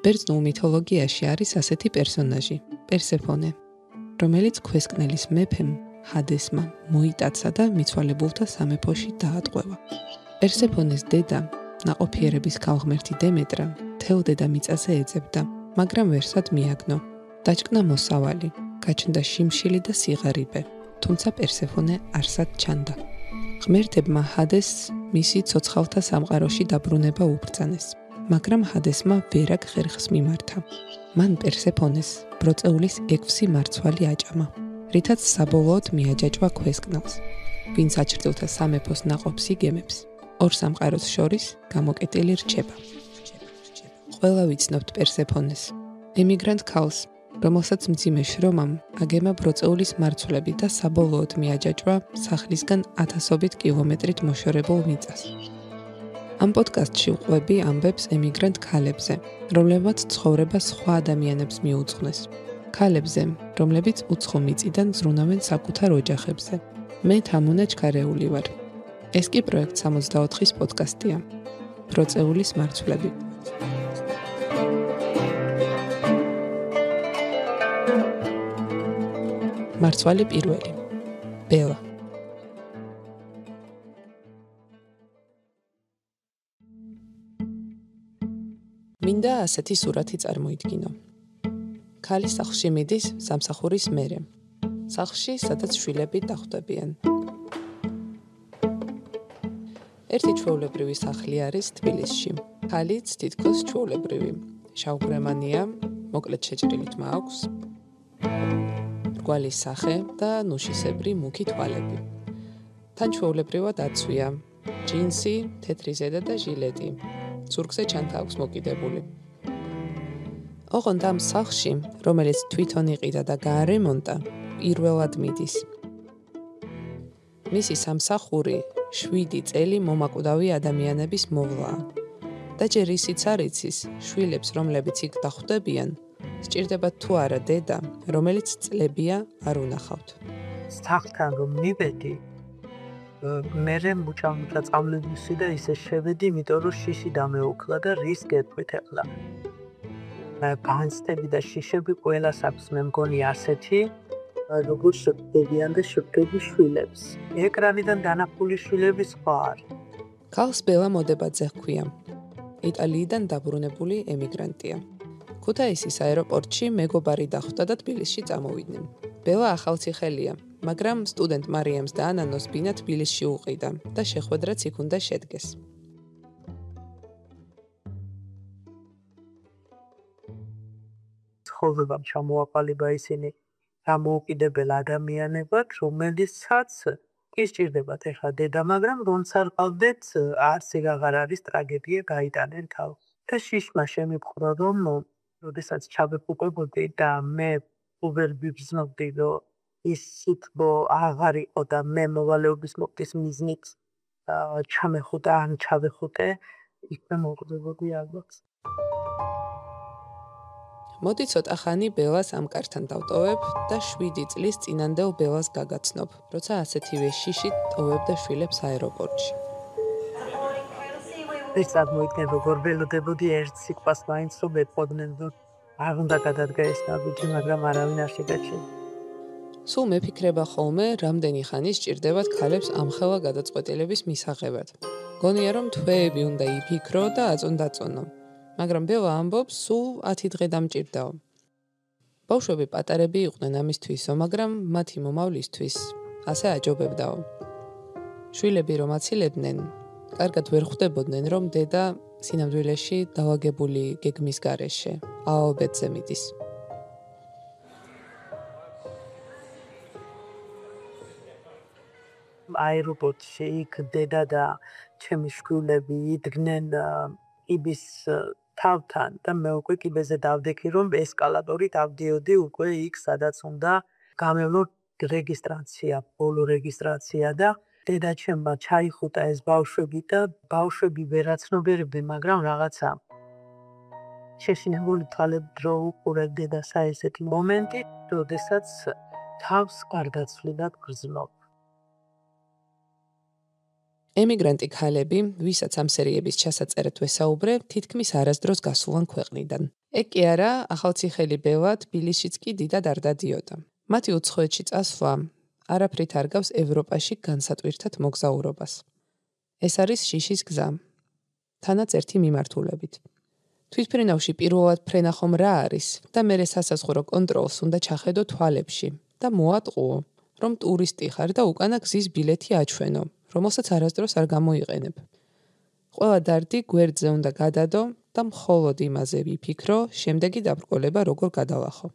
ბერძნულ მითოლოგიაში არის ასეთი პერსონაჟი, პერსეფონე, რომელიც ქვესკნელის მეფემ ჰადესმა მოიტაცა და მიცვალებულთა სამეფოში დაატყვევა. პერსეფონეს დედა, ნაყოფიერების ქალღმერთი დემეტრა, მთელ დედამიწაზე ეძებდა, მაგრამ ვერსად მიაგნო. დაჭკნა მოსავალი, გაჩნდა შიმშილი და სიღარიბე, თუმცა პერსეფონე არსად ჩანდა. ღმერთებმა ჰადესს მისი ცოცხალთა სამყაროში დაბრუნება უბრძანეს, მაგრამ ჰადესმა ვერაგ ხერხს მიმართა. მან პერსეფონეს ბროწეულის 6 მარცვალი აჭამა, რითაც საბოლოოდ მიაჯაჭვა ქვესკნელს, ვინც აჩრდილთა სამეფოს ნაყოფს იგემებს, ორ სამყაროს შორის გამოკეტილი რჩება. ყველა ვიცნობთ პერსეფონეს, ემიგრანტ ქალს, რომელსაც მძიმე შრომამ აგემა ბროწეულის მარცვლები და საბოლოოდ მიაჯაჭვა სახლისგან 1000-ობით კილომეტრით მოშორებულ მიწას. ამ პოდკასტში ვყვები ამბებს ემიგრანტ ქალებზე, რომლებმაც ცხოვრება სხვა ადამიანებს მიუძღვნეს. ქალებზე, რომლებიც უცხო მიწიდან ზრუნავენ საკუთარ ოჯახებზე. მე თამუნა ჩქარეული ვარ. ეს კი პროექტ 64-ის პოდკასტია. ბროწეულის მარცვლები. მარცვალი პირველი. ბელა. მინდა ასეთი სურათი წარმოიდგინო. ქალი სახლში მიდის სამსახურის მერე. სახლში, სადაც შვილები დახვდებიან. ერთი ჩვეულებრივი სახლი არის თბილისში. ქალიც თითქოს ჩვეულებრივი. შავგვრემანია, მოკლედ შეჭრილი თმა აქვს. რგვალი სახე და ნუშისებრი მუქი თვალები. თან ჩვეულებრივად აცვია, ჯინსი, თეთრი ზედა და ჟილეტი. ზურგზე ჩანთა აქვს მოკიდებული. ოღონდ ამ სახლში, რომელიც თვითონ იყიდა და გაარემონტა, პირველად მიდის. მისი სამსახური 7 წელი მომაკვდავი ადამიანების მოვლაა. და ჯერ ისიც არ იცის, შვილებს, რომლებიც იქ დახვდებიან, სჭირდება თუ არა დედა, რომელიც წლებია არ უნახავთ. სახლთან რომ მივედი, მერე მუჭა წამლებისი და ისე შევედი, იმიტომ რომ შიში დამეუქლა და რის გეტყვით ახლა. განცდები და შიშები ყველას აქვს, მე მგონი ასეთი, როგორც შევდებიან და შევდები შვილებს. ეკრანიდან დანახული შვილები სხვა არ. ქალს ბელა მოდებაძე ჰქვია. იტალიიდან დაბრუნებული ემიგრანტია. ქუთაისის აეროპორტში მეგობარი დახვდა და თბილისში წამოვიდნენ. ბელა ახალციხელია, მაგრამ სტუდენტ მარიამს და ანანოს ბინა თბილისში უყიდა და შეხვედრაც იქ უნდა შედგეს. ცხოვრებამ ჩამოაყალიბა ისინი დამოუკიდებელ ადამიანებად, რომელიცაც კი სჭირდებათ ეხლა დედა, მაგრამ რომც არ ყავდეთ, არც აღარ არის ტრაგედია გაიტანენ თავს. და შიშმა შემიფხვრა, რომ როდესაც ჩავეფუკვებოდი და მე უβერ ვიბრძნობდი, რომ ის სიტყვა აღარ იყო და მე მოვალეობის მოხდის მიზნით ჩამეხუტა ან ჩავეხუტე, იქვე მოღვდებოდი ალბათ. მოდი ცოტა ხანი ბელას ამ კართან დავტოვებ და 7 წლის წინანდელ ბელას გაგაცნობ, როცა ასეთივე შიშით ტოვებდა შვილებს აეროპორტში. ეს აღმოიდგენ როგორ ველოდებოდი ერთ სიტყვას მაინც რომ ეტყოდნენ, რომ არ უნდა გადადგა ეს ნაბიჯი, მაგრამ არავინ არ შეგაჩერდა. სულ მეფიქრება ხოლმე, რამდენი ხანი სჭირდებათ ქალებს ამხელა გადაწყვეტილების მისაღებად. გონია რომ თვეები უნდა იფიქრო და აწონდაწონო. მაგრამ ბელა ამბობს, სულ 10 დღე დამჭირდაო. ბავშვები პატარები იყვნენ ამისთვისო, მაგრამ მათი მომავლისთვის ასე აჯობებდაო. შვილები რომ აცილებდნენ, კარგად ვერ ხვდებოდნენ, რომ დედა სინამდვილეში დავაგებული გეგმის გარეშე, აალბედზე მიდის. აეროპორტში იქ დედა და ჩემი შვილები იდგნენ იბის თავთან და მე უკვე კიბეზე დავდექი, რომ ესკალატორით ავდიოდი უკვე იქ, სადაც უნდა გამევლო რეგისტრაცია, ბოლო რეგისტრაცია და დედა ჩემმა ჩაიხუტა ეს ბავშვები და ბავშვები ვერაცნობერებდნენ, მაგრამ რაღაცა შეშინებული თვალები დრო უყურებ დედასა ესეთი მომენტი, როდესაც თავს გარდაცვლილად გრძნობ. ემიგრანტი ქალები, ვისაც ამ სერიების ჩასაწერად ვესაუბრე, თითქმის არასდროს გასულან ქვეყნიდან. ეგ კი არა, ახალციხელი ბელა თბილისშიც კი დიდად არ დადიოდა. მათი უცხოეთში წასვლა არაფრით არ გავს ევროპაში განსატვირთად მოგზაურობას. ეს არის შიშის გზა, თანაც ერთი მიმართულებით. თვითმფრინავში პირველად ფრენა ხომ რა არის და მერე სასაზღვრო კონტროლს უნდა ჩახედო თვალებში და მოატყუო, რომ ტურისტი ხარ და უკანა გზის ბილეთი აჩვენო, რომელსაც არასდროს არ გამოიყენებ. ყველა დარდი გვერდზე უნდა გადადო და მხოლოდ იმაზე ვიფიქრო, შემდეგი დაბრკოლება როგორ გადავახო.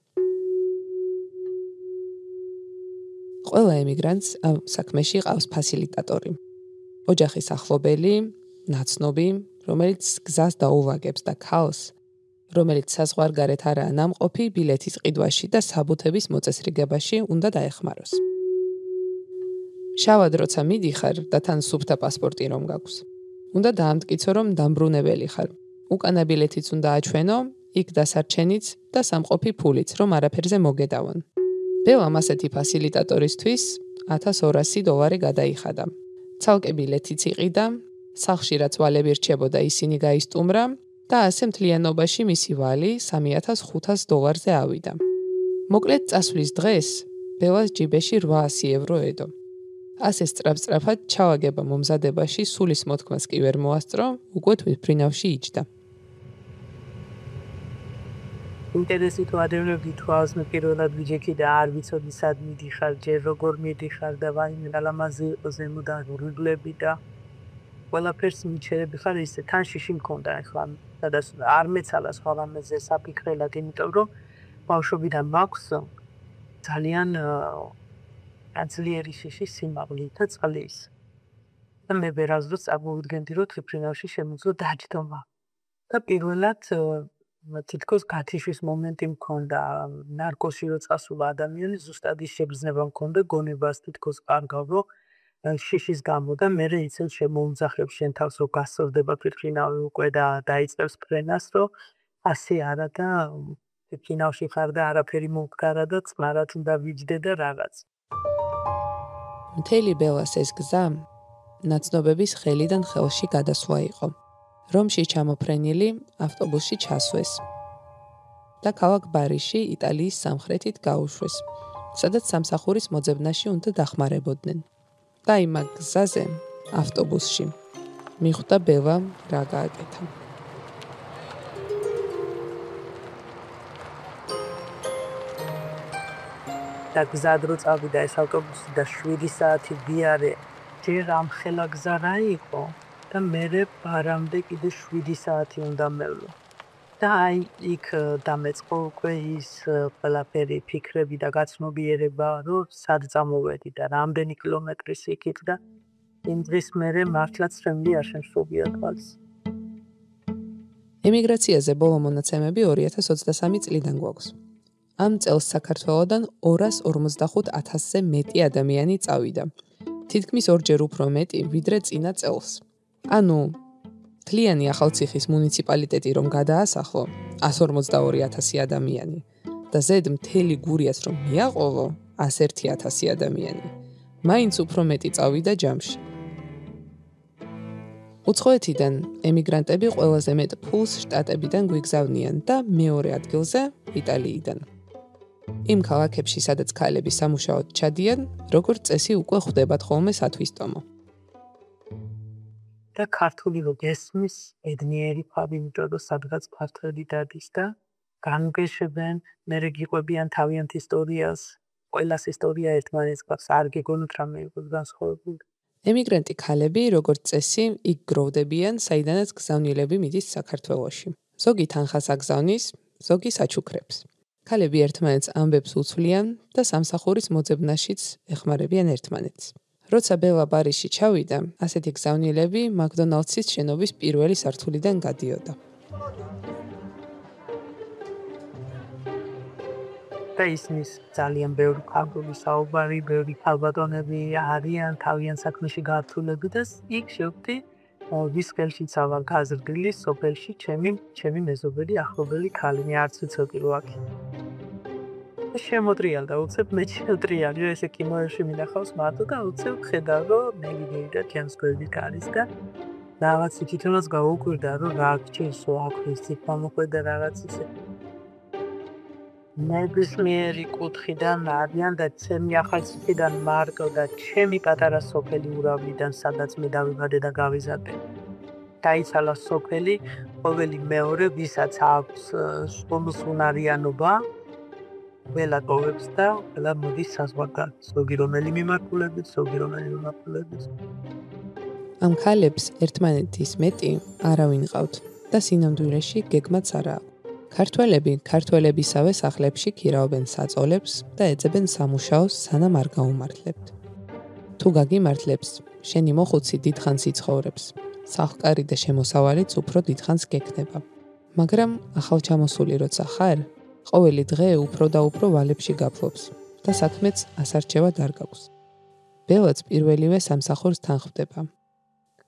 ყველა ემიგრანტს ამ საქმეში ყავს ფასილიტატორი. ოჯახის ახლობელი, ნაცნობი, რომელიც გზას დაუვაგებს და ქალს, რომელიც საზღვარგარეთ არაა ნამყოფი ბილეთის ყიდვაში და საბუთების მოწესრიგებაში უნდა დაეხმაროს. შავად როცა მიდიხარ და თან სუფთა პასპორტი რომ გაქვს. უნდა დაამტკიცო, რომ დამბრუნებელი ხარ. უკანა ბილეთიც უნდა აჩვენო, იქ დასარჩენიც და სამყოფი ფულიც, რომ არაფერზე მოგედავონ. ბელამ ასეთი ფასილიტატორისთვის $1200 გადაიხადა. ცალკე ბილეთიც იყიდა, სახლში რაც ვალები რჩებოდა ისინი გაისტუმრა და ასე მთლიანობაში მისი ვალი $3500-ზე ავიდა. მოკლედ წასვლის დღეს ბელას ჯიბეში €800 ედო. ასე სწრაფ-სწრაფად ჩავაგება მომზადებაში სულის მოთქმას კი ვერ მოასწრო, უკვე თვითმფრინავში იჯდა. ინტერესი თუ ადევნებდი თვალს მე პირველად ვიჯექი და არ ვიცოდი სად მიდიხარ, ჯერ როგორ მიდიხარ და ვაიმე გალამაზი იყო ზემოდან რულები და ყველაფერს მიჩერები ხარ ისე თან შიში მქონდა ახლა სადაც არ მეცალა სხვა რამეზე საფიქრელად, იმიტომ რომ ბავშვობიდან მაქვს ძალიან განძლიერი შიში სიმაღლით და წყლის. და მე ვერასდროს წარმოვიდგენდი, რომ თვითმფრინავში შემიძლია დაჯდომა. და პირველად თითქოს გათიშვის მომენტი მქონდა, ნარკოსში რო წასულა ადამიანი, ზუსტად ის შეგრძნება მქონდა გონებას თითქოს კარგავ, რომ შიშის გამო და მე იცელ შემოუმძახებს შენ თავს, რომ გასწორდება თვითმფრინავი უკვე და დაიწყებს ფრენას, რომ ასე არა და თვითმფრინავში ხარ და არაფერი მომდგარა და წყნარად უნდა ვიჯდე და რაღაც. მთელი ბელას ეს გზა ნაცნობების ხელიდან ხელში გადასვლა იყო. რომში ჩამოფრენილი ავტობუსში ჩასვეს და ქალაქ ბარიში იტალიის სამხრეთით გაუშვეს, სადაც სამსახურის მოძებნაში უნდა დახმარებოდნენ. და იმ გზაზე, ავტობუსში, მიხვდა ბელამ რა გააკეთა. და გზად რო წავიდა ეს ავტობუსი და 7 საათი ვიარე, ჯერ ამ ხელა გზა რა იყო და მერე ბარამდე კიდე 7 საათი უნდა მევლო. და აი იქ დამეწყო უკვე ის ყველაფერი ფიქრები და გაცნობიერება, რომ სად წამოვედი და რამდენი კილომეტრის იქით და იმ დღის მერე მართლაც შემდი არ შემსუბია თვალს. ემიგრაციაზე ბოლო მონაცემები 2023 წლიდან გვაქვს. ამ წელს საქართველოდან 245,000-ზე მეტი ადამიანი წავიდა. თითქმის ორჯერ უფრო მეტი, ვიდრე წინა წელს. ანუ მთლიანი ახალციხის მუნიციპალიტეტი რომ გადაასახლო 142,000 ადამიანი და ზედ მთელი გურიას რომ მიაყოლო 101,000 ადამიანი. მაინც უფრო მეტი წავიდა ჯამში. უცხოეთიდან ემიგრანტები ყველაზე მეტ ფულს შტატებიდან გვიგზავნიან და მეორე ადგილზე იტალიიდან. იმ ქალაქებში, სადაც ქალები სამუშაოდ ჩადიან, როგორც წესი უკვე ხვდებათ ხოლმე სათვისტომო. და ქართული რო გესმის, ედნიერი ფაბი, იმიტომ რომ სადღაც ფართელი დადის და განუგეშებენ, მერე გიყვებიან თავიანთ ისტორიას, ყველას ისტორია ერთმანეთს გვაქვს, არ გეგონოთ რამე იყოს განსხვავებული. ემიგრანტი ქალები, როგორც წესი, იქ გროვდებიან, საიდანაც გზავნილები მიდის საქართველოში. ზოგი თანხას აგზავნის, ზოგი საჩუქრებს. ქალები ერთმანეთს ამბებს უცვლიან და სამსახურის მოძებნაშიც ეხმარებიან ერთმანეთს. როცა ბელა ბარიში ჩავიდა, ასეთი გზავნილები მაკდონალდსის შენობის პირველი სართულიდან გადიოდა. და ისმის ძალიან ბევრი ქართული საუბარი, ბევრი ქალბატონები არიან თავიანთ საქმეში გართულები და იქ შევხვდი ვის ხელშიც ავა გაზრდილი სოფელში ჩემი მეზობელი ახლობელი ქალი, მე არც ვიცოდი რომ აქ. შემოტრიალდა უცებ მე შემოტრიალი რომ ესე კინოებში მინახავს მარტო და უცებ ხედავ რომ ნევიდეირა ჯემს გვერდით არის და რაღაც თვითონაც გაუკვირდა რომ რა გჭირს აქვს ციფა მოხვედა რაღაც ისე ნებისმიერი კუთხიდან არიან და ჩემი ახალციხიდან მარკო და ჩემი პატარა სოფელი ურავიდან სადაც მე დავიბადე და გავიზარდე დაიცალა სოფელი ყოველი მეორე ვისაც აქვს სკოლის უნარიანობა ყველა ტოვებს და ყველა მოდის საზღვარგარეთ ზოგი რომელი მიმართულებით ზოგი რომელი მიმართულებით ამ ქალებს ერთმანეთის მეტი არავინ ყავთ და სინამდვილეში გეგმაც არა აქვს. ქართველებისავე სახლებში ქირაობენ საწოლებს და ეძებენ სამუშაოს სანამ არ გაუმართლებთ. თუ გაგიმართლებს, შენი მოხუცი დიდხანს იცხოვრებს. სახლკარი და შემოსავალიც უფრო დიდხანს გექნება. მაგრამ ახალჩამოსული როცა ხარ, ყოველი დღე უფრო და უფრო ვალებში გაფლობს და საქმეც ასარჩევად არ გაქვს. ბელაც პირველივე სამსახურს თანხმდება.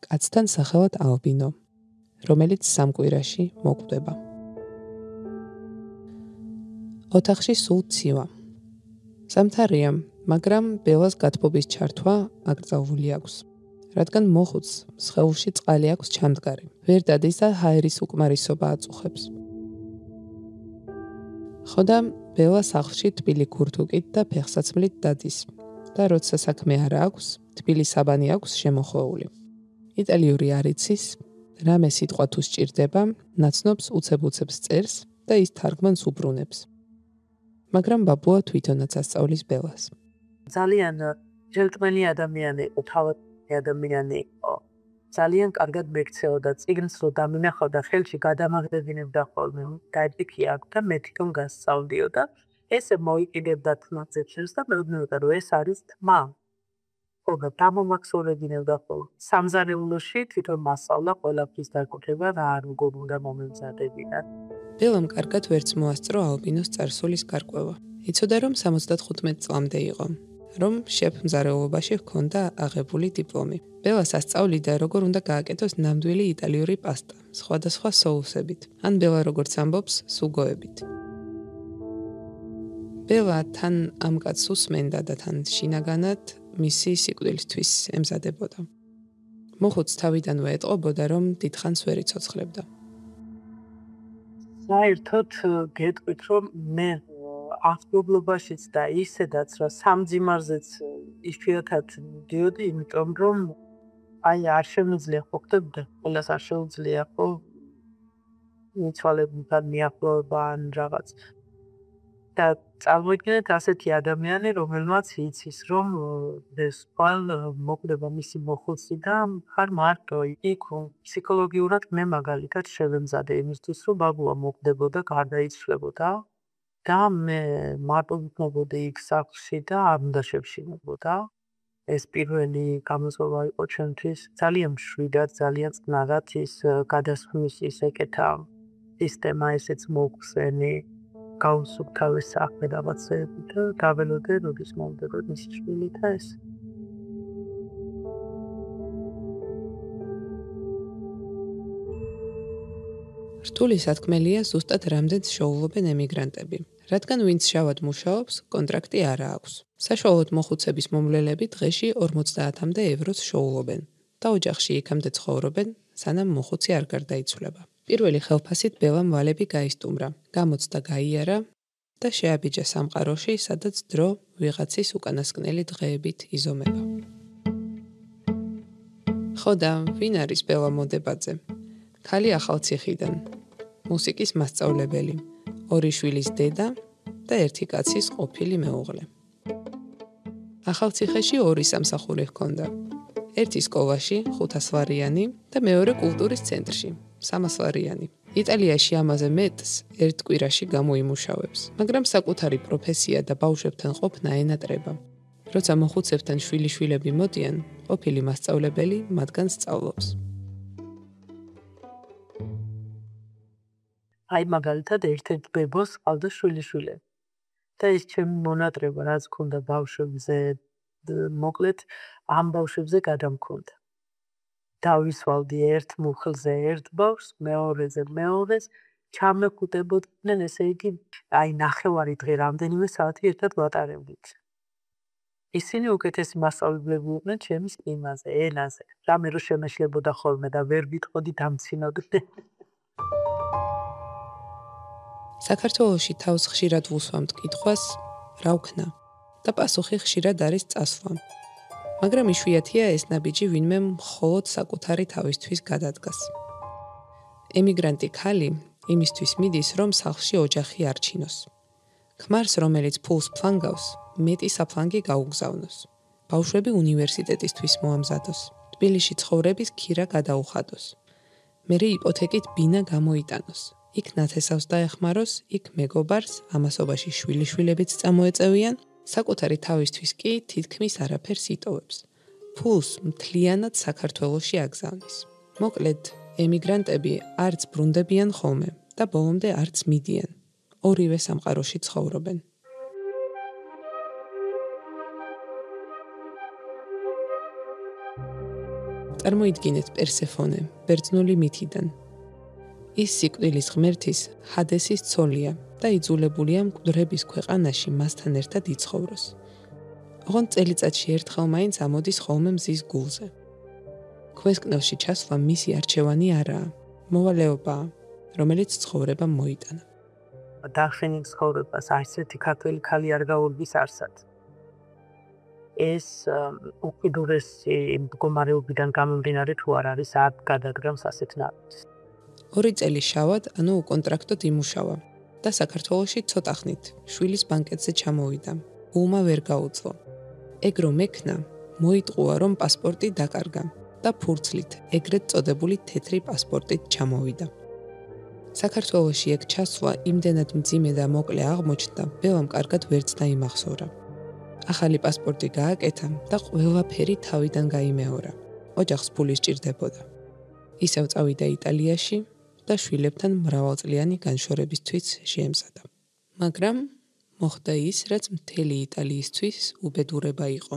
კაცთან სახელად ალბინო, რომელიც 3 კვირაში მოკვდება. ოთახში სულ ცივა. სამთარია, მაგრამ ბელას გათბობის ჩართვა აკრძალული აქვს. რადგან მოხუცს სხეულში წყალი აქვს ჩამდგარი. ვერ დადის და ჰაერის უკმარისობა აწუხებს. ხოდა ბელა სახლში თბილი ქურთუკით და ფეხსაცმლით დადის და როცა საქმე არა აქვს, თბილი საბანი აქვს შემოხვეული. იტალიური არ იცის, რამე სიტყვა თუ სჭირდება, ნაცნობს უცებ-უცებს წერს და ის თარგმანს უბრუნებს. მაგრამ ბაბუა თვითონაც ასწავლის ბელას. ძალიან ჯელტმენი ადამიანი იყო, თავად ადამიანი იყო. ძალიან კარგად მეკცეოდა წიგნს რო დამინახავდა ხელში გადამაგდებინებდა ხოლმე. დაიფიქი აქ და მე თვითონ გასწავლდიოდა. ესე მოიყიდებდა თმაწებს და მეუბნებოდა რომ ეს არის თმა. ხოლმე დამომაქსოლებინებდა ხოლმე. სამზარეულოში თვითონ მასწავლა ყველაფრის დაკუთრება და არ როგორ უნდა მომემზადებინა. ბელამ კარგად ვერც მოასწრო ალბინოს წარსულის გარკვევა. იცოდა რომ 75 წლამდე იყო, რომ შეფ-მზარეულობაში ჰქონდა აღებული დიპლომი. ბელას ასწავლიდა როგორ უნდა გააკეთოს ნამდვილი იტალიური პასტა, სხვადასხვა соусებით, ან ბელა როგორც ამბობს, სუგოებით. ბელა თან ამ კაცს უსმენდა და თან შინაგანად მისი სიკვდილისთვის ემზადებოდა. მოხუცს თავიდანვე ეტყობოდა, რომ დიდხანს ვერ იცოცხლებდა. საერთოდ გეტყვით რომ მე აღგებლობაშიც და ისედაც რა სამძიმარზეც იშვიათად მიდიოდი, იმიტომ რომ აი არ შემიძლია ხო ხდებოდა, ყველას არ შეუძლია ხო მიცვალებულთან მიახლოება ან რაღაც. და წარმოიდგინეთ ასეთი ადამიანი, რომელმაც იცის რომ ეს ყველ მოკვდება მისი მოხუცი და ხარ მარტო იქ ფსიქოლოგიურად მე მაგალითად შევემზადე იმისთვის რომ ბაბუა მოკვდებოდა, გარდაიცვლებოდა და მე მარტო ვიქნებოდი იქ სახლში და არ უნდა შევშინებოდა. ეს პირველი გამოწვევა იყო ჩემთვის ძალიან მშვიდად, ძალიან წნარად ის გადასხმის ის ეკეთა სისტემა ესეც მოგხსენი გაუსუფთავეს საქმე რაღაცეებით და დაველოდე როდის მომდება მისი შვილითა ეს. რთული სათქმელია ზუსტად რამდენს შეუვლობენ ემიგრანტები, რადგან ვინც შავად მუშაობს, კონტრაქტი არა აქვს. საშუალოდ მოხუცების მომვლელები დღეში 50-მდე ევროს შეუვლობენ და ოჯახში იქამდე ცხოვრობენ, სანამ მოხუცი არ გარდაიცვლება. პირველი ხელფასით ბელამ ვალები გაისტუმრა, გამოცდა გაიარა და შეაბიჯა სამყაროში, სადაც დრო ვიღაცის უკანასკნელი დღეებით იზომება. ხოდა, ვინ არის ბელა მოდებაძე? ქალი ახალციხიდან, მუსიკის მასწავლებელი, 2 შვილის დედა და 1 კაცის ყოფილი მეუღლე. ახალციხეში 2 სამსახური ჰქონდა. ერთი სკოლაში 500 ლარიანი და მეორე კულტურის ცენტრში 300 ლარიანი. იტალიაში ამაზე მეტს ერთ კვირაში გამოიმუშავებს, მაგრამ საკუთარი პროფესია და ბავშვებთან ყოფნა ენატრება. როცა მოხუცებთან შვილიშვილები მოდიან, ყოფილი მასწავლებელი მათგან სწავლობს. აი მაგალითად ერთ-ერთ ბებოს ყავდა შვილიშვილები. და ის ჩემი მონატრება რაც ქონდა ბავშვებზე, მოკლედ ამ ბავშვებზე გადამქონდა. დავისვალდი ერთ მუხლზე ერთ ბავშვს, მეორეზე მეორეს ჩამეკუტებოდნენ, ესე იგი, აი ნახევარი დღე რამდენიმე საათი ერთად ვატარებდით. ისინი უკეთესი მასწავლებლები იყვნენ ჩემის იმაზე, ენაზე. რამე რო შემეშლებოდა ხოლმე და ვერ გიტყოდი დამცინოდნენ. საქართველოში თავს ხშირად ვუსვამთ კითხვას, რა ვქნა? და პასუხი ხშირად არის წასვლა. მაგრამ იშვიათია ეს ნაბიჯი ვინმე მხოლოდ საკუთარი თავისთვის გადადგას. ემიგრანტი ქალი იმისთვის მიდის, რომ სახლში ოჯახი არჩინოს. ქმარს, რომელიც ფულს ფლანგავს, მეტი საფლანგი გაუგზავნოს. ბავშვები უნივერსიტეტისთვის მოამზადოს. თბილისში ცხოვრების ქირა გადაუხადოს. მერე იპოთეკით ბინა გამოიტანოს. იქ ნათესავს დაეხმაროს, იქ მეგობარს, ამასობაში შვილიშვილებიც წამოეწევიან, საკუთარი თავისთვის კი თითქმის არაფერს იტოვებს. ფულს მთლიანად საქართველოში აგზავნის. მოკლედ, ემიგრანტები არც ბრუნდებიან ხოლმე და ბოლომდე არც მიდიან. ორივე სამყაროში ცხოვრობენ. წარმოიდგინეთ პერსეფონე, ბერძნული მითიდან. ის სიკვდილის ღმერთის ჰადესის ცოლია და იძულებულია მკვდრების ქვეყანაში მასთან ერთად იცხოვროს. ოღონდ წელიწადში ერთხელ მაინც ამოდის ხოლმე მზის გულზე. ქვესკნელში ჩასვლა მისი არჩევანი არაა, მოვალეობაა, რომელიც ცხოვრება მოიტანა. დახშენილ ცხოვრებას ასეთი ქართველი ქალი არ გაურბის არსად. ეს უკიდურესი მდგომარეობიდან გამომდინარე თუ არ არის არ გადადგამს ასეთ ნაბიჯს. 2 წელი შავად, ანუ უკონტრაქტოდ იმუშავა და საქართველოში ცოტა ხნით შვილის ბანკეტზე ჩამოვიდა. ულმა ვერ გაუძლო. ეგ რომ ექნა, მოიტყუა რომ პასპორტი დაკარგა და ფურცლით, ეგრეთ წოდებული თეთრი პასპორტით ჩამოვიდა. საქართველოში ეგ ჩასვლა იმდენად მძიმე და მოკლე აღმოჩნდა, ბელამ კარგად ვერც დაიმახსოვრა. ახალი პასპორტი გააკეთა და ყველაფერი თავიდან გაიმეორა. ოჯახს ფული სჭირდებოდა. ისევ წავიდა იტალიაში და შვილებთან მრავალწლიანი განშორებისთვის შეემზადა. მაგრამ მოხდა ის, რაც მთელი იტალიისთვის უბედურება იყო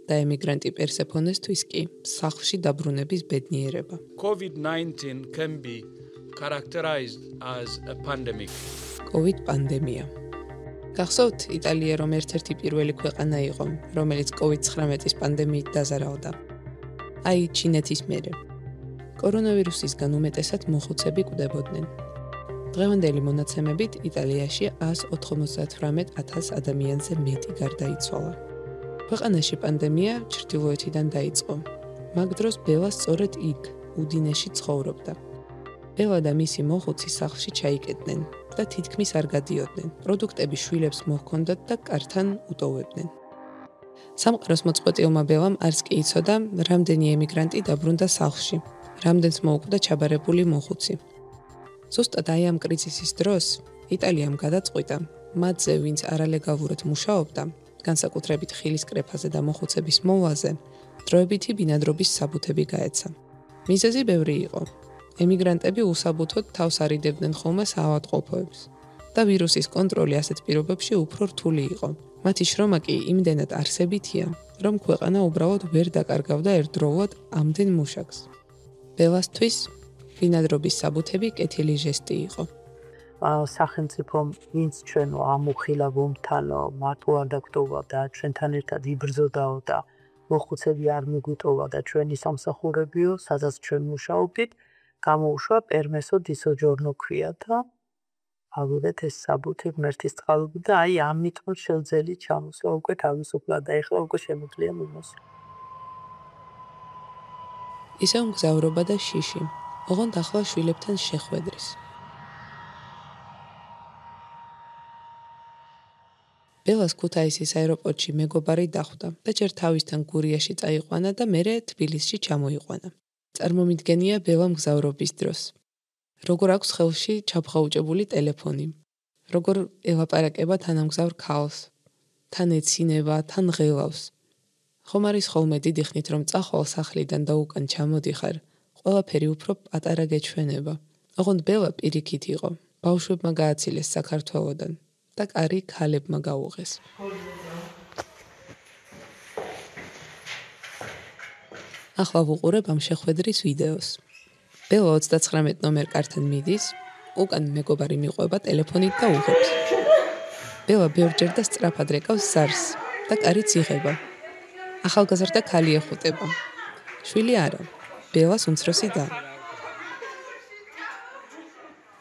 და ემიგრანტი პერსეფონესთვის კი სახლში დაბრუნების ბედნიერება. COVID-19 can be characterized as a pandemic. COVID პანდემია. გახსოვთ, იტალია რომ ერთ-ერთი პირველი ქვეყანა იყო, რომელიც COVID-19 პანდემიით დაზარალდა. აი, ჩინეთის მერე. კორონავირუსისგან უმეტესად მოხუცები კვდებოდნენ. დღევანდელი მონაცემებით იტალიაში 198,000 ადამიანზე მეტი გარდაიცვალა. ქვეყანაში პანდემია ჩრდილოეთიდან დაიწყო. მაგ დროს ბელა სწორედ იქ, უდინეში ცხოვრობდა. ბელა და მისი მოხუცი სახლში ჩაიკეტდნენ და თითქმის არ გადიოდნენ. პროდუქტები შვილებს მოჰქონდათ და კართან უტოვებდნენ. სამყაროს მოწყვეტილმა ბელამ არც კი იცოდა, რამდენი ემიგრანტი დაბრუნდა სახლში. რამდენს მოუკვდა ჩაბარებული მოხუცი. ზუსტად აი ამ კრიზისის დროს იტალიამ გადაწყვიტა, მათზე, ვინც არალეგალურად მუშაობდა, განსაკუთრებით ხილის კრეფაზე და მოხუცების მოვლაზე, დროებითი ბინადრობის საბუთები გაეცა. მიზეზი ბევრი იყო. ემიგრანტები უსაბუთოდ თავს არიდებდნენ ხოლმე საავადმყოფოებს და ვირუსის კონტროლი ასეთ პირობებში უფრო რთული იყო. მათი შრომა კი იმდენად არსებითია, რომ ქვეყანა უბრალოდ ვერ დაკარგავდა ერთდროულად ამდენ მუშაკს. ბელასთვის ბინადრობის საბუთები კეთილი ჟესტი იყო. სახელმწიფომ ვინც ჩვენ ამუხილა ვომთანო, მარტო არ დაგტოვა და ჩვენთან ერთად იბრძოდაო და მოხუცები არ მიგვიტოვა და ჩვენი სამსახურებიო, სადაც ჩვენ მუშაობდით, გამოუშვა პერმესო დი სოჯორნო ქვია და ავიღეთ ეს საბუთი ღმერთის წყალობით და აი ამიტომ შევძელი ჩამოსვა უკვე თავისუფლად და ეხლა უკვე შემიძლია მიმოსვლა. ისევ მგზავრობა და შიში, ოღონდ ახლა შვილებთან შეხვედრის. ბელას ქუთაისის აეროპორტში მეგობარი დახვდა და ჯერ თავისთან გურიაში წაიყვანა და მერე თბილისში ჩამოიყვანა. წარმომიდგენია ბელა მგზავრობის დროს. როგორ აქვს ხელში ჩაფხაუჭებული ტელეფონი. როგორ ელაპარაკება თანამგზავრ ქალს. თან ეცინება, თან ღელავს. ხომ არის ხოლმე დიდი ხნით რომ წახვალ სახლიდან და უკან ჩამოდიხარ, ყველაფერი უფრო პატარა გეჩვენება. ოღონდ ბელა პირიქით იყო. ბავშვებმა გააცილეს საქართველოდან და კარი ქალებმა გაუღეს. ახლა ვუყურებ ამ შეხვედრის ვიდეოს. ბელა 39 ნომერ კართან მიდის, უკან მეგობარი მიყვება ტელეფონით და უღებს. ბელა ბევრჯერ და სწრაფად რეკავს ზარს და კარიც იღება. ახალგაზრდა ქალი ეხუტება. შვილი არა, ბელას უმცროსი და.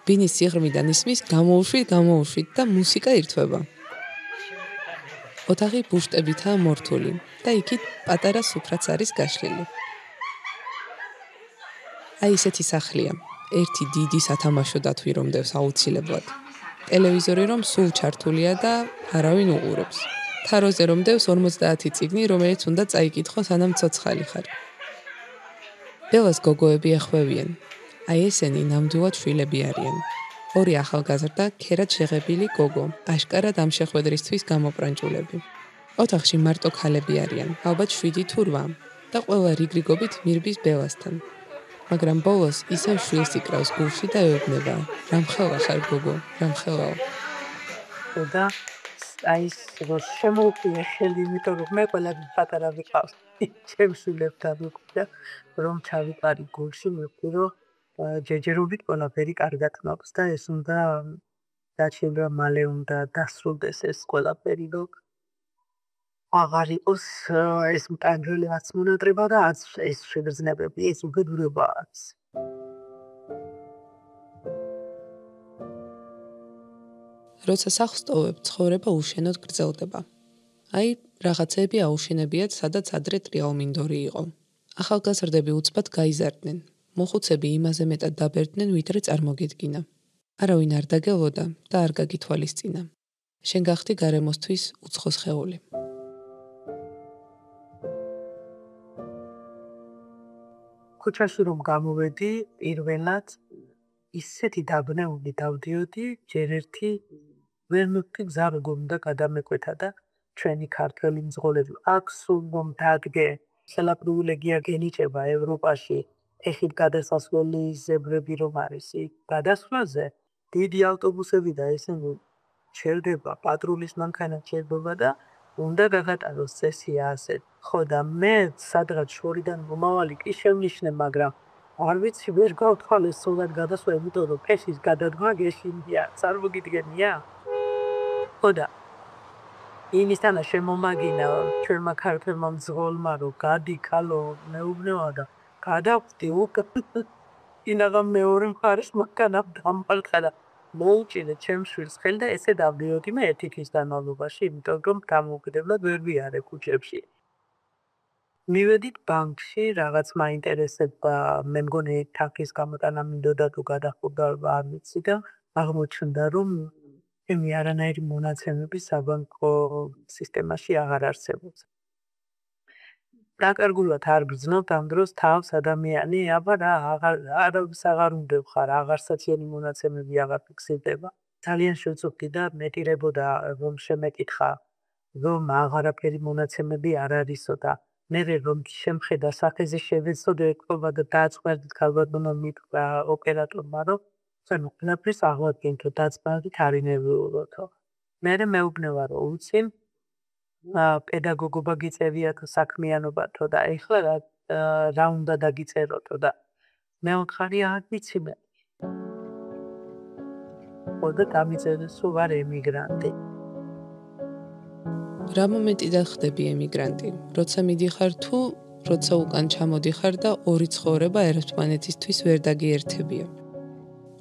ბინის სიღრმიდან ისმის გამოუშვით და მუსიკა ირთვება. ოთახი ბუშტებითაა მორთული და იქით პატარა სუფრაც არის გაშლილი. აი ესეთი სახლია. ერთი დიდი სათამაშო დათვი რომ დევს აუცილებლად. ტელევიზორი რომ სულ ჩართულია და არავინ უყურებს. თაროზე რომ დევს 50 წიგნი, რომელიც უნდა წაიკითხო სანამ ცოცხალი ხარ. ბელას გოგოები ეხვევიან. აი ესენი ნამდვილად შვილები არიან. ორი ახალგაზრდა, ქერად შეღებილი გოგო, აშკარად ამ შეხვედრისთვის გამოპრანჭულები. ოთახში მარტო ქალები არიან, ალბათ 7 თუ 8 და ყველა რიგრიგობით მირბის ბელასთან. მაგრამ ბოლოს ისევ შვილს იკრავს გულში და ეუბნება: რამხელა ხარ გოგო, რამხელა. და აი ეს შემოუყვია ხელი, იმიტომ რომ მე ყველა პატარა ვიყავს. ჩემს შვილებთან ვიყავ, რომ ჩავიყარი გულში, მივხვდი რომ ჯეჯერობით ყველაფერი კარგად მაქვს და ეს უნდა დაჩება მალე უნდა დასრულდეს ეს ყველაფერი, რომ აღარ იყოს ეს მტანჯელი აცმონატრება და ეს შეგრძნებები, ეს უბედურებაც. როცა სახლს ტოვებ, ცხოვრება უშენოდ გრძელდება. აი, რაღაცები აუშენებიათ, სადაც ადრე ტრიალმინდორი იყო. ახალგაზრდები უცბად გაიზარდნენ. მოხუცები იმაზე მეტად დაბერდნენ, ვიდრე წარმოგედგინა. არავინ არ დაგელოდა და არ გაგითვალისწინა. შენ გახდი გარემოსთვის უცხო სხეული. ქუჩაში რომ გამოვედი, პირველად ისეთი დაბნეული დავდიოდი, ჯერ ერთი ვერ მივხვდი გზა როგორ უნდა გადამეკვეთა და ჩვენი ქართველი მძღოლები აქ სულ რომ დადგე, ხელაპრივილეგია გენიჭება ევროპაში, ეხით გადასასვლელი ზებრები რომ არის იქ გადასვლაზე, დიდი ავტობუსები და ესენი ჩერდება, პატრულის მანქანა ჩერდება და უნდა გაგატაროს წესია ასეთ. ხო და მე სადღაც შორიდან მომავალი კი შევნიშნე, მაგრამ არ ვიცი ვერ გავთვალე სულად გადასვლა, იმიტომ რომ ფეშის გადადგმა გეშინია, წარმოგიდგენია? ხო და იმისთანა შემომაგინა ჩვენმა ქართველმა მძღოლმა, რომ გადი ქალო, მეუბნევა და გადავხდი უკან. ინაღამ მეორე მხარეს მანქანა დამალყა და მოუჭირე ჩემს შვილს ხელი და ესე დავდიოდი მე 1 თვის განმავლობაში, იმიტომ რომ დამოუკიდებლად ვერ ვიარე ქუჩებში. მივედით ბანკში, რაღაც მაინტერესება, მე მგონი თანხის გამოტანა მინდოდა თუ გადახურდა, არ ვიცი და აღმოჩნდა, რომ ჩემი არანაირი მონაცემები საბანკო სისტემაში აღარ არსებობს. დაკარგულად არ გრძნობ ამ დროს თავს ადამიანი, აბა რა, არავის აღარ უნდევხარ, აღარსაციანი მონაცემები აღარ ფიქსირდება. ძალიან შევწუხდი და მეტირებოდა რომ შემეკითხა, რომ აღარაფერი მონაცემები არ არისო და მე რომ შემხედა სახეზე შევეცოდე ეთქობა და დააწყვეტით ქალბატონო მითხრა ოპერატორმა, რომ ხანუ ყველაფერს აღვადგინთო, დაწყებით არინერვიულოთო. მე მეუბნება რომ უცინ პედაგოგობა გიწევიათო, საქმიანობათო და ეხლა რა უნდა დაგიწეროთო და მე ვთხარი არ ვიცი მე. ხო და დამიწერეს რომ ვარ ემიგრანტი. რა მომენტიდან ხდები ემიგრანტი? როცა მიდიხარ თუ როცა უკან ჩამოდიხარ და ორი ცხოვრება ერთმანეთისთვის ვერ დაგიერთებია.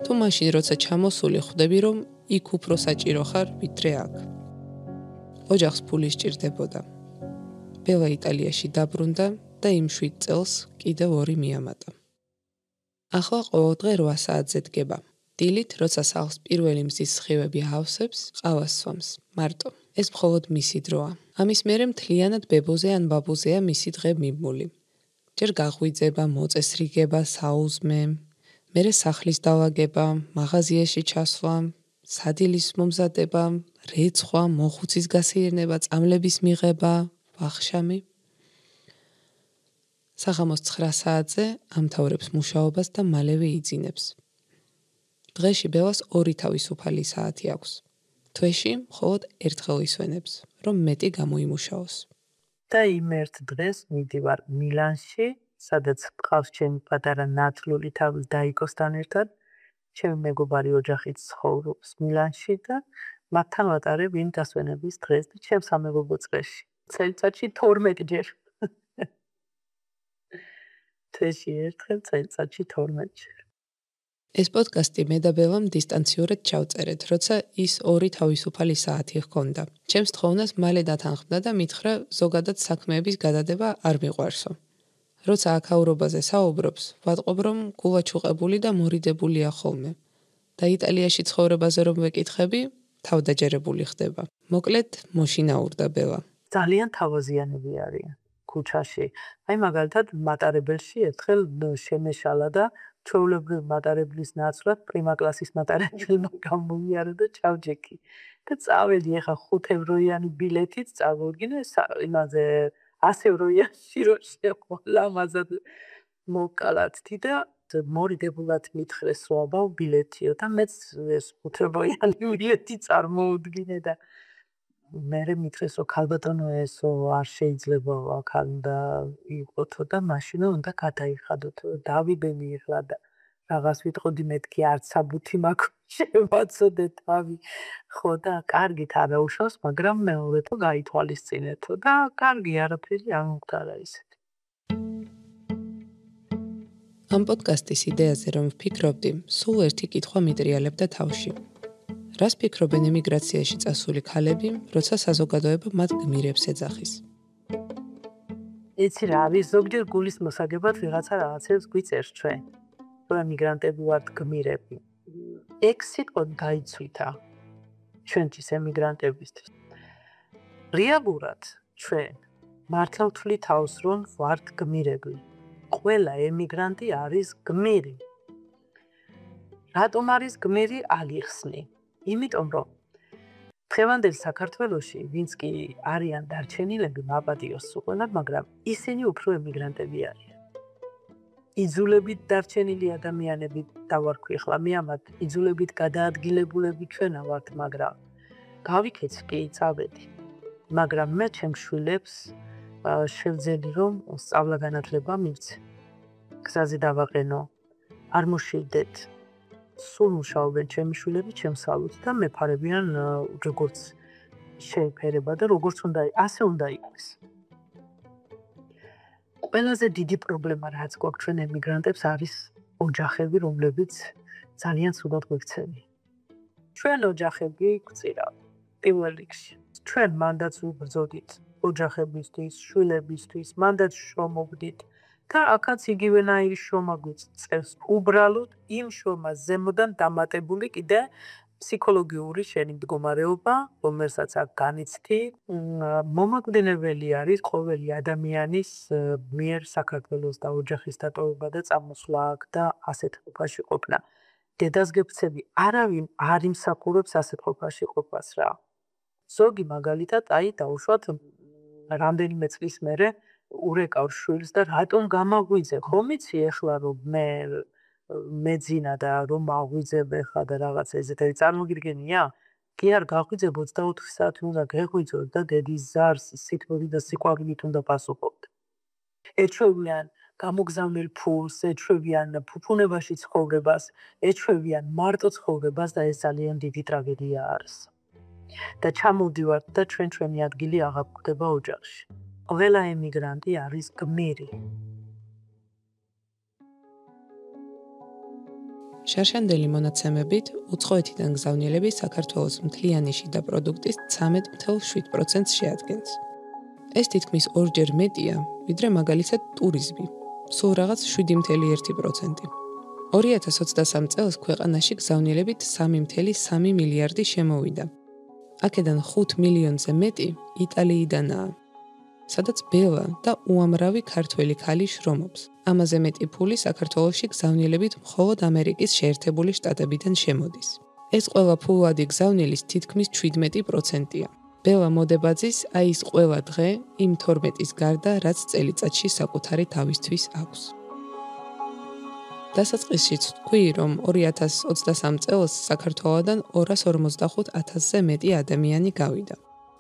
თუ მაშინ როცა ჩამოსული ხვდები რომ იქ უფრო საჭირო ხარ ვიდრე აქ. ოჯახს ფული სჭირდებოდა. ბელა იტალიაში დაბრუნდა და იმ 7 წელს კიდევ 2 მიამატა. ახლა ყოველდღე 8 საათზე დგება. დილით, როცა სახლს პირველი მზის სხივები ავსებს, ყავას სვამს, მარტო. ეს მხოლოდ მისი დროა. ამის მერე მთლიანად ბებოზე ან ბაბუზეა მისი დღე მიმული. ჯერ გაღვიძება, მოწესრიგება, საუზმე, მერე სახლის დავაგება, მაღაზიაში ჩასვლა, სადილის მომზადება, რეცხვა, მოხუცის გასეირნება, წამლების მიღება, ვახშამი. საღამოს 9 საათზე ამთავრებს მუშაობას და მალევე იძინებს. დღეში ბელას 2 თავისუფალი საათი აქვს. თვეში მხოლოდ ერთხელ ისვენებს, რომ მეტი გამოიმუშაოს. და იმ ერთ დღეს მიდივარ მილანში, სადაც ყავს ჩემი პატარა ნათლული თავის დაიკოსთან ერთად. ჩემი მეგობარი ოჯახიც ცხოვრობს მილანში და მათთან ვატარებ იმ დასვენების დღეს და ჩემ სამეგობო წრეში. წელიწადში 12 ჯერ. თეში ერთხელ წელიწადში 12 ჯერ. ეს პოდკასტი მე და ბელამ დისტანციურად ჩავწერეთ, როცა ის 2 თავისუფალი საათი ჰქონდა. ჩემს თხოვნას მალე დათანხმდა და მითხრა ზოგადად საქმეების გადადება არ მიყვარსო. როცა აქაურობაზე საუბრობს, ვატყობ რომ გულაჩუყებული და მორიდებულია ხოლმე. და იტალიაში ცხოვრებაზე რომ ვეკითხები, თავდაჯერებული ხდება. მოკლედ, მოშინაურდა ბელა. ძალიან თავაზიანები არიან ქუჩაში. აი მაგალითად მატარებელში ერთხელ შემეშალა და ჩვეულებრივ მატარებლის ნაცვლად პრიმა კლასის მატარებელმა გამოვიარა და ჩავჯექი. და წავედი ახლა 5 ევროიანი ბილეთით წავოდგინე იმაზე 100 ევროიანი რო შეყოლამაზად მოკალათდი და მორიდებულად მითხრეს რომ აბა ბილეთიო და მეც ეს 5 ევროიანი ბილეთი წარმოუდგინე და მერე მითხრეს რომ ქალბატონო ესო არ შეიძლება აქ უნდა იყოთო და მაშინ უნდა გადაიხადოთ დავიბე მიღლა და რაღაც ვიტყოდი მეთქი არც საბუთი მაქვს შევაცოდე თავი ხო და კარგით არა უშავს მაგრამ მეორეთო გაითვალისწინეთო და კარგი არაფერი არ მომხდარა ისეთი ამ პოდკასტის იდეაზე რომ ვფიქრობდი სულ ერთი კითხვა მიტრიალებდა თავში რას ფიქრობენ ემიგრაციაში წასული ქალები, როცა საზოგადოება მათ გმირებს ეძახის? იცი რა არის ზოგჯერ გულის მოსაგებად ვიღაცა რაღაცებს გვიწერს ჩვენ. რომ ემიგრანტები ვართ გმირები. ეგ სიტყვა გაიცვლითა ჩვენთვის ემიგრანტებისთვის. რეალურად ჩვენ მართლა ვთვლით თავს რომ ვართ გმირები. ყველა ემიგრანტი არის გმირი. რატომ არის გმირი აღიხსნი? იმიტომ რომ დღევანდელ საქართველოში ვინც კი არიან დარჩენილები მაპატიოს უყოლად, მაგრამ ისინი უფრო ემიგრანტები არიან. იძულებით დარჩენილი ადამიანები დავარქვი ხლა მე ამათ იძულებით გადაადგილებულები ჩვენა ვართ, მაგრამ გავიქეც კი წავედი. მაგრამ მე ჩემ შვილებს შევძელი რომ სწავლა-განათლება მივცე. გზაზე დავაყენო, არ მოშილდეთ. სულ მუშაობენ ჩემი შვილები ჩემსალოთ და მეფარებიან როგორც შეიფერება და როგორც უნდა ასე უნდა იყოს. ყველაზე დიდი პრობლემა რაც გვაქვს ჩვენ ემიგრანტებს არის ოჯახები, რომლებიც ძალიან ცუდად გვექცევიან. ჩვენ ოჯახები გვწირავთ პირველ რიგში. ჩვენ მანდაც ვიბრძოდით ოჯახებისთვის, შვილებისთვის, მანდაც შრომობდით. და აქაც იგივენაირი შრომა გვიწევს უბრალოდ იმ შრომას ზემოდან დამატებული კიდე ფსიქოლოგიური შენი მდგომარეობა, რომელსაც აქ განიცდი, მომაკვდინებელი არის ყოველი ადამიანის მიერ საქართველოს და ოჯახის დატოვება და წამოსვლა აქ და ასეთ ყოფაში ყოფნა. დედას გექცევი, არავინ არ იმსახურებს ასეთ ყოფაში ყოფას რა. ზოგი მაგალითად, აი დაუშვათ რამდენიმე წლის მერე ურეკავს შვილს და რატომ გამაღვიძე? ხომ იცი ახლა რომ მე მეძინა და რომ აღვიძებ ახლა და რაღაცა ესეთი წარმოგიდგენია? კი არ გაღვიძებ 24 საათი უნდა გეღვიძო და დედის ზარს სითბური და სიყვარულით უნდა პასუხობდე. ეჩვევიან გამოგზავნილ ფულს, ეჩვევიან ფუფუნებაში ცხოვრებას, ეჩვევიან მარტო ცხოვრებას და ეს ძალიან დიდი ტრაგედია არის. და ჩამოვდივართ და ჩვენი ადგილი აღარ გვხვდება ოჯახში. ყველა ემიგრანტი არის გმირი. შარშანდელი მონაცემებით, უცხოეთიდან გზავნილები საქართველოს მთლიანი შიდა პროდუქტის 13.7%-ს შეადგენს. ეს თითქმის ორჯერ მეტია, ვიდრე მაგალითად ტურიზმი, სულ რაღაც 7.1%. 2023 წელს ქვეყანაში გზავნილებით 3.3 მილიარდი შემოვიდა. აქედან 5 მილიონზე მეტი იტალიიდანაა. სადაც ბელა და უამრავი ქართველი ქალი შრომობს. ამაზე მეტი ფული საქართველოში გზავნილებით მხოლოდ ამერიკის შეერთებული შტატებიდან შემოდის. ეს ყველა ფულადი გზავნილის თითქმის 17%-ია. ბელა მოდებაძის აი ეს ყველა დღე იმ 12-ის გარდა, რაც წელიწადში საკუთარი თავისთვის აქვს. დასაწყისშიც ვთქვი, რომ 2023 წელს საქართველოდან 245,000-ზე მეტი ადამიანი გავიდა.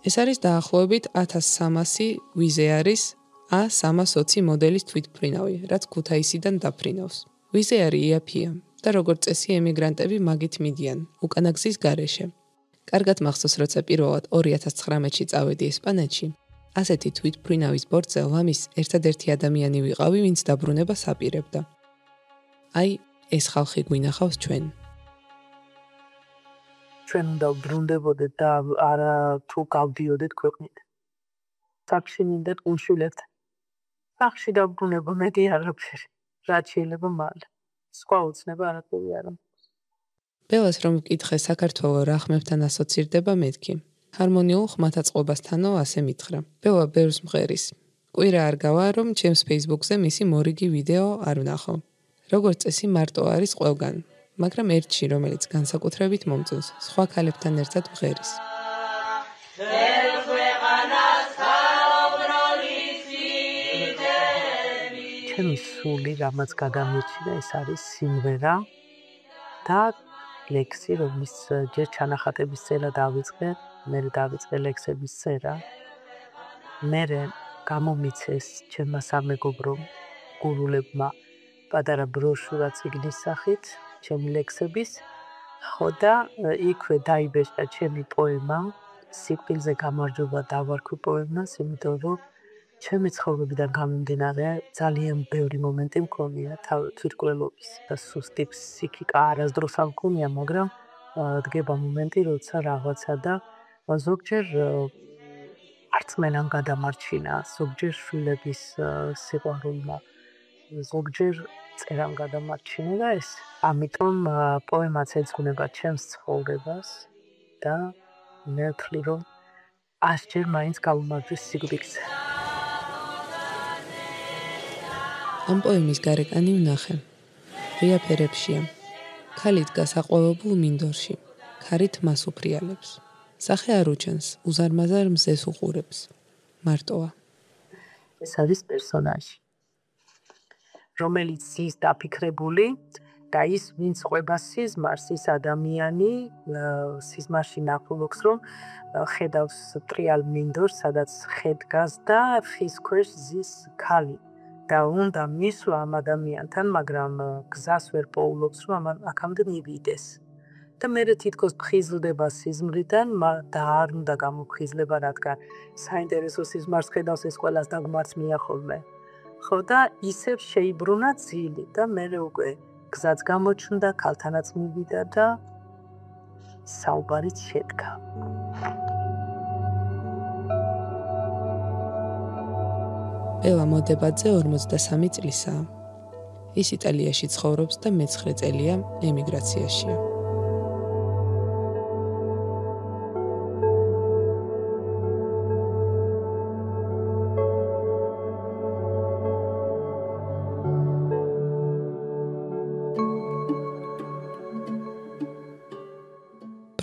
ეს არის დაახლოებით 1300 ვიზე არის A320 მოდელის თვითმფრინავი, რაც ქუთაისიდან დაფრინავს. ვიზე არის იაფია, და როგორც წესი ემიგრანტები მაგით მიდიან უკანა გზის გარეშე. კარგად მახსოვს, როცა პირველად 2019-ში წავედი ესპანეთში, ასეთი თვითმფრინავის ბორცზე ლამის ერთადერთი ადამიანი ვიყავი, ვინც დაბრუნებას აპირებდა. აი, ეს ხალხი გვინახავს ჩვენ. ჩვენ უნდა ბრუნდებოდეთ და არა თუ გავდიოდეთ ქვეყნით. სახში მინდათ უშვილებთ. სახში დაბრუნება მეტი არაფერი. რაც შეიძლება მალე. სხვა უცნება არაფერი არა. ბელას რომ ვკითხე საქართველო რა ხმებთან ასოცირდება მეთქი. ჰარმონიულ ხმათაწყობასთანო ასე მითხრა. ბელა ბევრს მღერის. კვირა არ გავა, რომ ჩემს Facebook-ზე მისი მორიგი ვიდეო არ ვნახო. როგორც წესი მარტო არის ყველგან, მაგრამ ერთში, რომელიც განსაკუთრებით მომწონს, სხვა ქალებთან ერთად მღერის. ჩემი სული რამაც გადამირჩინა, ეს არის სიმღერა და ლექსი, რომლის ჯერ ჩანახატების წერა დავიწყე, მერე დავიწყე ლექსების წერა. მერე გამომიცეს ჩემმა სამეგობრომ გურულებმა პატარა ბროშურა წიგნის სახით, ჩემი ლექსების. ხო და იქვე დაიბეჭდა ჩემი პოემა, სიკვდილზე გამარჯობა დავარქვი პოემას, იმიტომ რომ ჩემი ცხოვრებიდან გამომდინარე ძალიან ბევრი მომენტი მქონია თვითმკვლელობის და სუსტი ფსიქიკა არასდროს არ მქონია, მაგრამ დგება მომენტი, როცა რაღაცა და ზოგჯერ არც მენამ გადამარჩინა, ზოგჯერ შვილების სიყვარულმა, ზოგჯერ წერამ გადამარჩინა და ეს. ამიტომ პოემაც ეძღვნება ჩემს ცხოვრებას და მე ვთვლი, რომ 100 ჯერ მაინც გავუმარჯვეს სიკვდილზე. ამ პოემის გარეკანი ვნახე. ღია ფერებშია. ქალი დგას აყვავებულ მინდორში. ქარით მას უფრიალებს. სახე არ უჩენს, უზარმაზარ მზეს უყურებს. მარტოა. ეს არის პერსონაჟი, რომელიც ის დაფიქრებული და ის ვინც ყვება სიზმარს, ის ადამიანი სიზმარში ნახულობს, რომ ხედავს ტრიალ მინდორს, სადაც ხე დგას და ხის ქვეშ ზის ქალი. და უნდა მისვლა ამ ადამიანთან, მაგრამ გზას ვერ პოულობს, რომ აქამდე მივიდეს. და მერე თითქოს ფხიზლდება სიზმრიდან და არ უნდა გამოფხიზლება, რადგან საინტერესო სიზმარს ხედავს, ეს ყველას დაგმარს მიახოლმე. ხო და ისევ შეიბრუნა ძილი და მერე უკვე გზაც გამოჩნდა, ქალთანაც მივიდა და საუბარიც შედგა. ბელა მოდებაძე 43 წლისაა. ის იტალიაში ცხოვრობს და მე-9 წელია ემიგრაციაშია.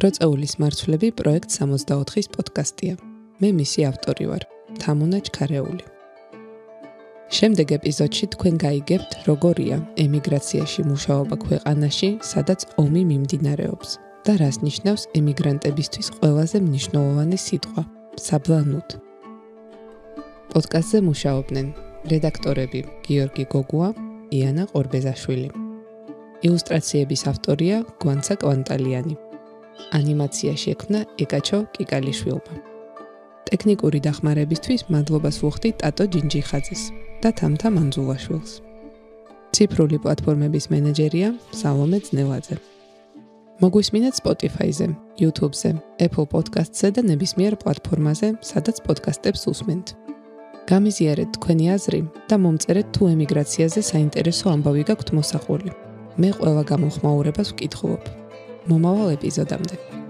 პროწეულის მარცვლები პროექტ 64-ის პოდკასტია. მე მისი ავტორი ვარ, თამუნა ჩქარეული. შემდეგ ეპიზოდში თქვენ გაიგებთ, როგორია ემიგრაციაში მუშაობა ქვეყანაში, სადაც ომი მიმდინარეობს და რას ნიშნავს ემიგრანტებისთვის ყველაზე მნიშვნელოვანი სიტყვა საბლანუთ. პოდკასტზე მუშაობდნენ რედაქტორები გიორგი გოგუა, იანა ყორბეზაშვილი. ილუსტრაციების ავტორია გვანცა კვანტალიანი. ანიმაცია შექმნა ეკაჩო კიკალიშვილმა. ტექნიკური დახმარებისთვის მადლობას ვუხდი ტატო ჯინჯიხაძეს და თამთა მანძულაშვილს. ციფრული პლატფორმების მენეჯერია სალომე ძნელაძე. მოგვისმინეთ Spotify-ზე, YouTube-ზე, Apple Podcast-ზე და ნებისმიერ პლატფორმაზე, სადაც პოდკასტებს უსმენთ. გამიზიარეთ თქვენი აზრი და მომწერეთ თუ ემიგრაციაზე საინტერესო ამბავი გაქვთ მოსახული. მე ყველა გამოხმაურებას ვკითხულობ. მომავალ ეპიზოდამდე.